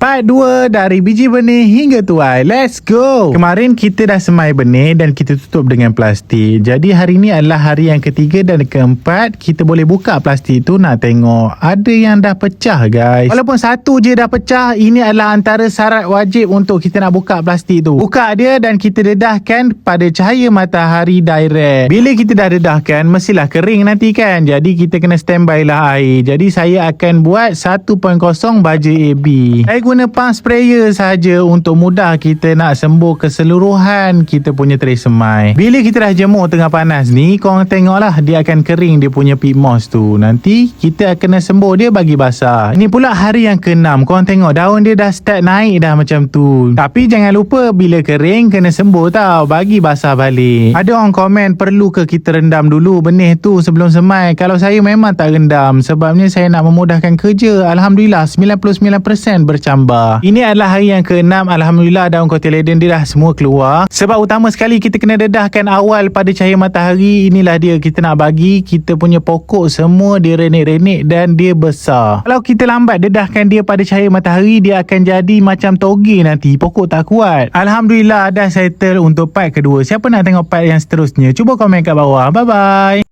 Part 2 dari biji benih hingga tuai. Let's go. Kemarin kita dah semai benih dan kita tutup dengan plastik. Jadi hari ni adalah hari yang ketiga dan keempat. Kita boleh buka plastik tu, nak tengok ada yang dah pecah guys. Walaupun satu je dah pecah, ini adalah antara syarat wajib untuk kita nak buka plastik tu. Buka dia dan kita dedahkan pada cahaya matahari direct. Bila kita dah dedahkan, mestilah kering nanti kan. Jadi kita kena standby lah air. Jadi saya akan buat 1.0 baja AB. Saya guna pump sprayer saja untuk mudah kita nak sembuh keseluruhan kita punya tray semai. Bila kita dah jemur tengah panas ni, korang tengoklah dia akan kering dia punya pit moss tu. Nanti kita akan sembuh dia bagi basah. Ini pula hari yang ke-6. Korang tengok daun dia dah start naik dah macam tu. Tapi jangan lupa bila kering kena sembuh tau, bagi basah balik. Ada orang komen perlu ke kita rendam dulu benih tu sebelum semai. Kalau saya memang tak rendam, sebabnya saya nak memudahkan kerja. Alhamdulillah 99% bercambah. Ini adalah hari yang ke-6. Alhamdulillah daun cotyledon dia dah semua keluar. Sebab utama sekali kita kena dedahkan awal pada cahaya matahari. Inilah dia, kita nak bagi kita punya pokok semua dia renek-renek dan dia besar. Kalau kita lambat dedahkan dia pada cahaya matahari, dia akan jadi macam toge nanti, pokok tak kuat. Alhamdulillah dah settle untuk part kedua. Siapa nak tengok part yang seterusnya, cuba komen kat bawah. Bye bye.